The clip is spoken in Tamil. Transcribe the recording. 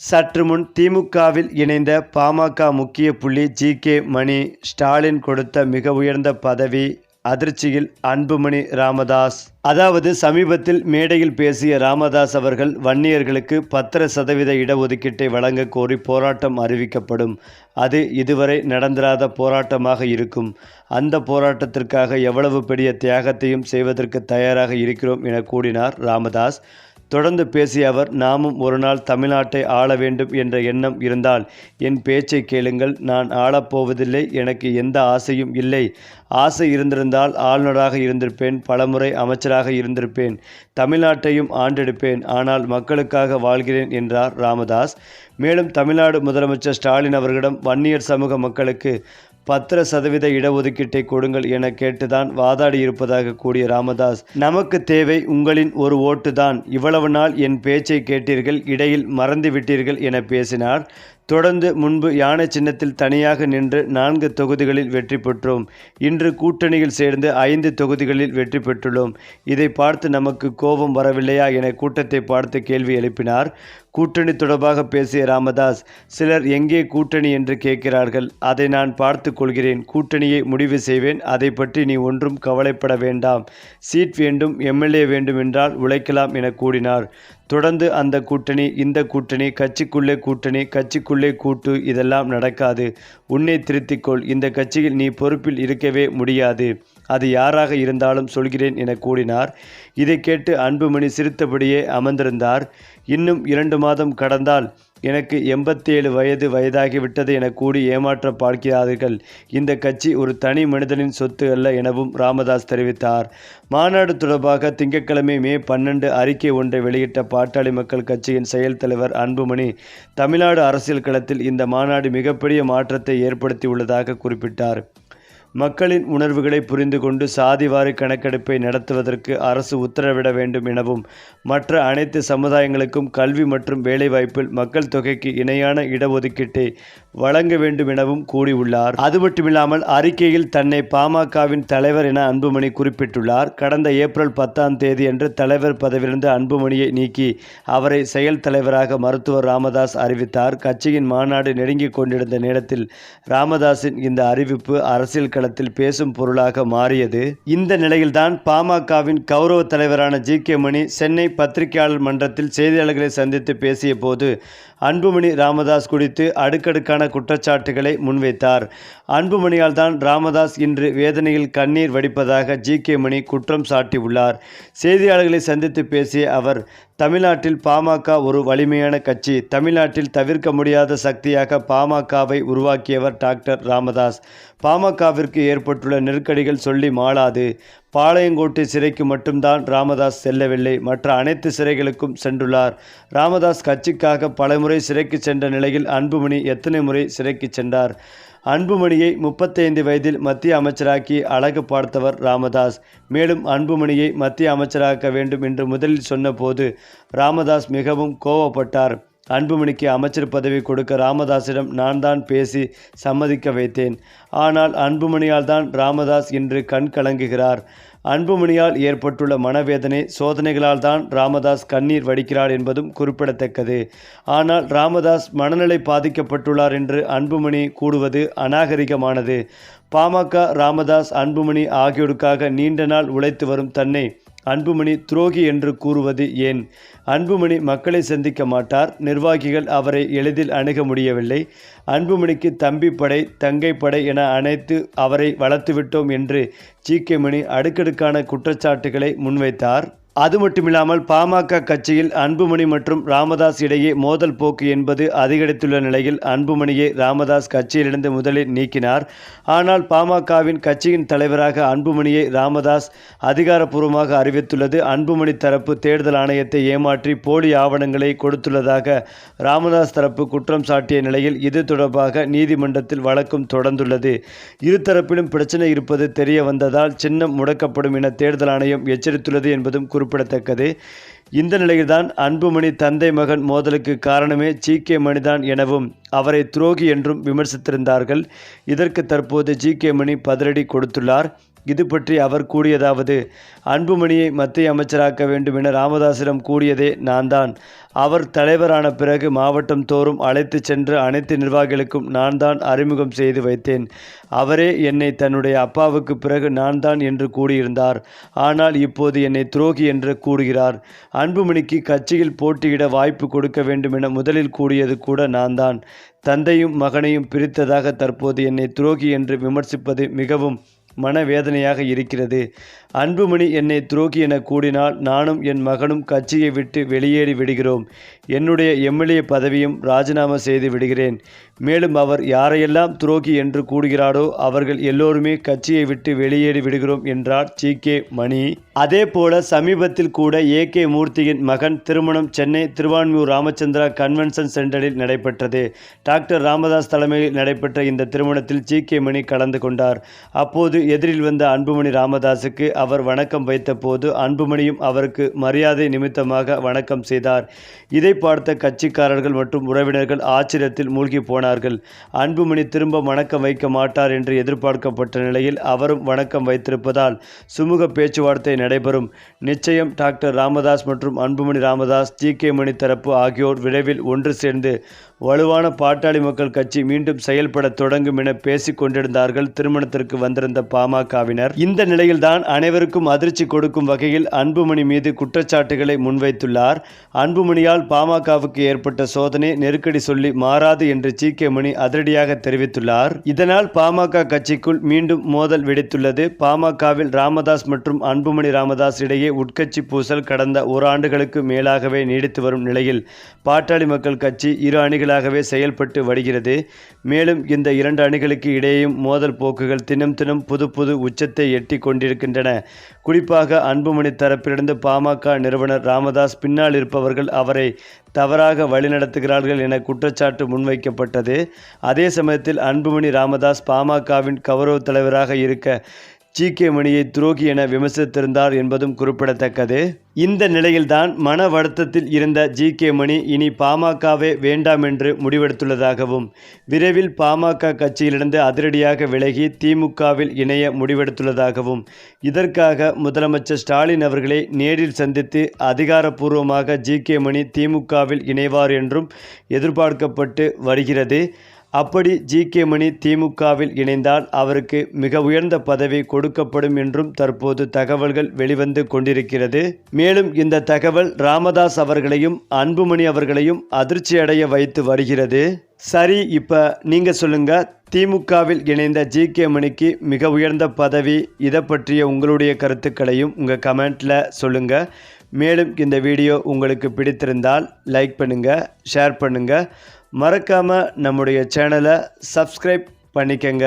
சற்று முன் திமுகவில் இணைந்த பாமக முக்கிய புள்ளி ஜி.கே. மணி. ஸ்டாலின் கொடுத்த மிக உயர்ந்த பதவி அதிர்ச்சியில் அன்புமணி ராமதாஸ். அதாவது சமீபத்தில் மேடையில் பேசிய ராமதாஸ் அவர்கள் வன்னியர்களுக்கு 10% இடஒதுக்கீட்டை வழங்க கோரி போராட்டம் அறிவிக்கப்படும். அது இதுவரை நடந்திராத போராட்டமாக இருக்கும். அந்த போராட்டத்திற்காக எவ்வளவு பெரிய தியாகத்தையும் செய்வதற்கு தயாராக இருக்கிறோம் என கூறினார் ராமதாஸ். தொடர்ந்து பேசிய அவர், நாமும் ஒரு நாள் தமிழ்நாட்டை ஆள வேண்டும் என்ற எண்ணம் இருந்தால் என் பேச்சை கேளுங்கள். நான் ஆளப்போவதில்லை. எனக்கு எந்த ஆசையும் இல்லை. ஆசை இருந்திருந்தால் ஆளுநராக இருந்திருப்பேன். பலமுறை அமைச்சராக இருந்திருப்பேன். தமிழ்நாட்டையும் ஆண்டெடுப்பேன். ஆனால் மக்களுக்காக வாழ்கிறேன் என்றார் ராமதாஸ். மேலும் தமிழ்நாடு முதலமைச்சர் ஸ்டாலின் அவர்களிடம் வன்னியர் சமூக மக்களுக்கு 10% இடஒதுக்கீட்டை கொடுங்கள் என கேட்டுதான் வாதாடியிருப்பதாக கூறிய ராமதாஸ், நமக்கு தேவை உங்களின் ஒரு ஓட்டு தான். இவ்வளவு நாள் என் பேச்சை கேட்டீர்கள், இடையில் மறந்து விட்டீர்கள் என பேசினார். தொடர்ந்து முன்பு யானை சின்னத்தில் தனியாக நின்று 4 தொகுதிகளில் வெற்றி பெற்றோம். இன்று கூட்டணியில் சேர்ந்து 5 தொகுதிகளில் வெற்றி பெற்றுள்ளோம். இதை பார்த்து நமக்கு கோபம் வரவில்லையா என கூட்டத்தை பார்த்து கேள்வி எழுப்பினார். கூட்டணி தொடர்பாக பேசிய ராமதாஸ், சிலர் எங்கே கூட்டணி என்று கேட்கிறார்கள். அதை நான் பார்த்து கொள்கிறேன். கூட்டணியை முடிவு செய்வேன். அதை பற்றி நீ ஒன்றும் கவலைப்பட வேண்டாம். சீட் வேண்டும், எம்எல்ஏ வேண்டும் என்றால் உழைக்கலாம் என கூறினார். தொடர்ந்து அந்த கூட்டணி, இந்த கூட்டணி, கட்சிக்குள்ளே கூட்டணி, கட்சிக்குள்ளே கூட்டு, இதெல்லாம் நடக்காது. உன்னை திருத்திக்கொள். இந்த கட்சியில் நீ பொறுப்பில் இருக்கவே முடியாது. அது யாராக இருந்தாலும் சொல்கிறேன் என கூறினார். இதை கேட்டு அன்புமணி சிரித்தபடியே அமர்ந்திருந்தார். இன்னும் 2 மாதம் கடந்தால் எனக்கு 87 வயதாகிவிட்டது என கூறி ஏமாற்ற பார்க்கிறார்கள். இந்த கட்சி ஒரு தனி மனிதனின் சொத்து அல்ல எனவும் ராமதாஸ் தெரிவித்தார். மாநாடு தொடர்பாக திங்கட்கிழமை மே 12 அறிக்கை ஒன்றை வெளியிட்ட பாட்டாளி மக்கள் கட்சியின் செயல் தலைவர் அன்புமணி, தமிழ்நாடு அரசியல் களத்தில் இந்த மாநாடு மிகப்பெரிய மாற்றத்தை ஏற்படுத்தியுள்ளதாக குறிப்பிட்டார். மக்களின் உணர்வுகளை புரிந்து கொண்டு சாதிவாரி கணக்கெடுப்பை நடத்துவதற்கு அரசு உத்தரவிட வேண்டும் எனவும், மற்ற அனைத்து சமுதாயங்களுக்கும் கல்வி மற்றும் வேலைவாய்ப்பில் மக்கள் தொகைக்கு இணையான இடஒதுக்கீட்டை வழங்க வேண்டும் எனவும் கூறியுள்ளார். அது மட்டுமில்லாமல் அறிக்கையில் தன்னை பாமகவின் தலைவர் என அன்புமணி குறிப்பிட்டுள்ளார். கடந்த ஏப்ரல் 10ஆம் தேதியன்று தலைவர் பதவியிலிருந்து அன்புமணியை நீக்கி அவரை செயல் தலைவராக மருத்துவர் ராமதாஸ் அறிவித்தார். கட்சியின் மாநாடு நெருங்கிக் கொண்டிருந்த நேரத்தில் ராமதாஸின் இந்த அறிவிப்பு அரசியல் களத்தில் பேசும் பொருளாக மாறியது. இந்த நிலையில்தான் பாமகவின் கௌரவ தலைவரான ஜி.கே. மணி சென்னை பத்திரிகையாளர் மன்றத்தில் செய்தியாளர்களை சந்தித்து பேசிய போது அன்புமணி ராமதாஸ் குறித்து அடுக்கடுக்கான குற்றச்சாட்டுகளை முன்வைத்தார். அன்புமணியால் தான் ராமதாஸ் இன்று வேதனையில் கண்ணீர் வடிப்பதாக ஜி.கே. மணி குற்றம் சாட்டியுள்ளார். செய்தியாளர்களை சந்தித்து பேசிய அவர், தமிழ்நாட்டில் பாமக ஒரு வலிமையான கட்சி. தமிழ்நாட்டில் தவிர்க்க முடியாத சக்தியாக பாமகவை உருவாக்கியவர் டாக்டர் ராமதாஸ். பாமகவிற்கு ஏற்பட்டுள்ள நெருக்கடிகள் சொல்லி மாளாது. பாளையங்கோட்டை சிறைக்கு மட்டும்தான் ராமதாஸ் செல்லவில்லை, மற்ற அனைத்து சிறைகளுக்கும் சென்றுள்ளார். ராமதாஸ் கட்சிக்காக பலமுறை சிறைக்கு சென்ற நிலையில் அன்புமணி எத்தனை முறை சிறைக்கு சென்றார்? அன்புமணியை 35 வயதில் மத்திய அமைச்சராக்கி அழகு பார்த்தவர் ராமதாஸ். மேலும் அன்புமணியை மத்திய அமைச்சராக்க வேண்டும் என்று முதலில் சொன்னபோது ராமதாஸ் மிகவும் கோபப்பட்டார். அன்புமணிக்கு அமைச்சர் பதவி கொடுக்க ராமதாஸிடம் நான் தான் பேசி சம்மதிக்க வைத்தேன். ஆனால் அன்புமணியால் தான் ராமதாஸ் இன்று கண் கலங்குகிறார். அன்புமணியால் ஏற்பட்டுள்ள மனவேதனை, சோதனைகளால் தான் ராமதாஸ் கண்ணீர் வடிக்கிறார் என்பதும் குறிப்பிடத்தக்கது. ஆனால் ராமதாஸ் மனநிலை பாதிக்கப்பட்டுள்ளார் என்று அன்புமணி கூறுவது அநாகரிகமானது. பாமக, ராமதாஸ், அன்புமணி ஆகியோருக்காக நீண்ட நாள் உழைத்து வரும் தன்னை அன்புமணி துரோகி என்று கூறுவது ஏன்? அன்புமணி மக்களை சந்திக்க மாட்டார். நிர்வாகிகள் அவரை எளிதில் அணுக முடியவில்லை. அன்புமணிக்கு தம்பி படை, தங்கை படை என அனைத்து அவரை வளர்த்துவிட்டோம் என்று ஜி.கே. மணி அடுக்கடுக்கான குற்றச்சாட்டுகளை முன்வைத்தார். அது மட்டுமில்லாமல் பாமக கட்சியில் அன்புமணி மற்றும் ராமதாஸ் இடையே மோதல் போக்கு என்பது அதிகரித்துள்ள நிலையில் அன்புமணியை ராமதாஸ் கட்சியிலிருந்து முதலில் நீக்கினார். ஆனால் பாமகவின் கட்சியின் தலைவராக அன்புமணியை ராமதாஸ் அதிகாரப்பூர்வமாக அறிவித்துள்ளது. அன்புமணி தரப்பு தேர்தல் ஆணையத்தை ஏமாற்றி போலி ஆவணங்களை கொடுத்துள்ளதாக ராமதாஸ் தரப்பு குற்றம் சாட்டிய நிலையில் இது தொடர்பாக நீதிமன்றத்தில் வழக்கும் தொடர்ந்துள்ளது. இருதரப்பிலும் பிரச்சனை இருப்பது தெரிய வந்ததால் சின்னம் முடக்கப்படும் என தேர்தல் ஆணையம் எச்சரித்துள்ளது என்பதும் குறிப்பிடத்தக்கது. இந்த நிலையில்தான் அன்புமணி தந்தை மகன் மோதலுக்கு காரணமே ஜி.கே. மணிதான் எனவும் அவரை துரோகி என்றும் விமர்சித்திருந்தார்கள். இதற்கு தற்போது ஜி.கே. மணி பதிலடி கொடுத்துள்ளார். இது பற்றி அவர் கூறியதாவது, அன்புமணியை மத்திய அமைச்சராக்க வேண்டும் என ராமதாஸிடம் கூறியதே நான் தான். அவர் தலைவரான பிறகு மாவட்டம் தோறும் அழைத்து சென்று அனைத்து நிர்வாகிகளுக்கும் நான் தான் அறிமுகம் செய்து வைத்தேன். அவரே என்னை தன்னுடைய அப்பாவுக்கு பிறகு நான் தான் என்று கூறியிருந்தார். ஆனால் இப்போது என்னை துரோகி என்று கூறுகிறார். அன்புமணிக்கு கட்சியில் போட்டியிட வாய்ப்பு கொடுக்க வேண்டும் என முதலில் கூறியது கூட நான் தான். தந்தையும் மகனையும் பிரித்ததாக தற்போது என்னை துரோகி என்று விமர்சிப்பது மிகவும் மனவேதனையாக இருக்கிறது. அன்புமணி என்னை துரோகி என கூறினால் நானும் என் மகனும் கட்சியை விட்டு வெளியேறி விடுகிறோம். என்னுடைய எம்எல்ஏ பதவியும் ராஜினாமா செய்து விடுகிறேன். மேலும் அவர் யாரையெல்லாம் துரோகி என்று கூறுகிறாரோ அவர்கள் எல்லோருமே கட்சியை விட்டு வெளியேறி விடுகிறோம் என்றார் ஜி.கே. மணி. அதேபோல சமீபத்தில் கூட ஏ.கே. மூர்த்தியின் மகன் திருமணம் சென்னை திருவான்மியூர் ராமச்சந்திரா கன்வென்ஷன் சென்டரில் நடைபெற்றது. டாக்டர் ராமதாஸ் தலைமையில் நடைபெற்ற இந்த திருமணத்தில் ஜி.கே. மணி கலந்து கொண்டார். அப்போது எதிரில் வந்த அன்புமணி ராமதாஸுக்கு அவர் வணக்கம் வைத்த போது அன்புமணியும் அவருக்கு மரியாதை நிமித்தமாக வணக்கம் செய்தார். இதை பார்த்த கட்சிக்காரர்கள் மற்றும் உறவினர்கள் ஆச்சரியத்தில் மூழ்கி போனார்கள். அன்புமணி திரும்ப வணக்கம் வைக்க மாட்டார் என்று எதிர்பார்க்கப்பட்ட நிலையில் அவரும் வணக்கம் வைத்திருப்பதால் சுமூக பேச்சுவார்த்தை நடைபெறும். நிச்சயம் டாக்டர் ராமதாஸ் மற்றும் அன்புமணி ராமதாஸ், ஜி.கே. மணி தரப்பு ஆகியோர் விரைவில் ஒன்று சேர்ந்து வலுவான பாட்டாளி மக்கள் கட்சி மீண்டும் செயல்பட தொடங்கும் என பேசிக் கொண்டிருந்தார்கள் திருமணத்திற்கு வந்திருந்த பாமகவினர். இந்த நிலையில்தான் அனைவருக்கும் அதிர்ச்சி கொடுக்கும் வகையில் அன்புமணி மீது குற்றச்சாட்டுகளை முன்வைத்துள்ளார். அன்புமணியால் பாமகவுக்கு ஏற்பட்ட சோதனை நெருக்கடி சொல்லி மாறாது என்று ஜி.கே. மணி அதிரடியாக தெரிவித்துள்ளார். இதனால் பாமக கட்சிக்குள் மீண்டும் மோதல் வெடித்துள்ளது. பாமகவில் ராமதாஸ் மற்றும் அன்புமணி ராமதாஸ் இடையே உட்கட்சி பூசல் கடந்த ஓராண்டுகளுக்கு மேலாகவே நீடித்து வரும் நிலையில் பாட்டாளி மக்கள் கட்சி இரு அணிகளாகவே செயல்பட்டு வருகிறது. மேலும் இந்த இரண்டு அணிகளுக்கு இடையேயும் மோதல் போக்குகள் தினம் தினம் புது உச்சத்தை எட்டி கொண்டிருக்கின்றன. குறிப்பாக அன்புமணி தரப்பிலிருந்து பாமக நிறுவனர் ராமதாஸ் பின்னால் இருப்பவர்கள் அவரை தவறாக வழிநடத்துகிறார்கள் என குற்றச்சாட்டு முன்வைக்கப்பட்டது. அதே சமயத்தில் அன்புமணி ராமதாஸ் பாமகவின் கௌரவ தலைவராக இருக்க ஜி.கே. மணியை துரோகி என விமர்சித்திருந்தார் என்பதும் குறிப்பிடத்தக்கது. இந்த நிலையில்தான் மன வருத்தத்தில் இருந்த ஜி.கே. மணி இனி பாமகவே வேண்டாம் என்று முடிவெடுத்துள்ளதாகவும் விரைவில் பாமக கட்சியிலிருந்து அதிரடியாக விலகி திமுகவில் இணைய முடிவெடுத்துள்ளதாகவும் இதற்காக முதலமைச்சர் ஸ்டாலின் அவர்களை நேரில் சந்தித்து அதிகாரப்பூர்வமாக ஜி.கே. மணி திமுகவில் இணைவார் என்றும் எதிர்பார்க்கப்பட்டு வருகிறது. அப்படி ஜி.கே. மணி திமுகவில் இணைந்தால் அவருக்கு மிக உயர்ந்த பதவி கொடுக்கப்படும் என்றும் தற்போது தகவல்கள் வெளிவந்து கொண்டிருக்கிறது. மேலும் இந்த தகவல் ராமதாஸ் அவர்களையும் அன்புமணி அவர்களையும் அதிர்ச்சியடைய வைத்து வருகிறது. சரி, இப்போ நீங்கள் சொல்லுங்க, திமுகவில் இணைந்த ஜி.கே. மணிக்கு மிக உயர்ந்த பதவி, இதை பற்றிய உங்களுடைய கருத்துக்களையும் உங்கள் கமெண்ட்டில் சொல்லுங்கள். மேலும் இந்த வீடியோ உங்களுக்கு பிடித்திருந்தால் லைக் பண்ணுங்கள், ஷேர் பண்ணுங்கள். மறக்காமல் நம்முடைய சேனலை சப்ஸ்கிரைப் பண்ணிக்கங்க.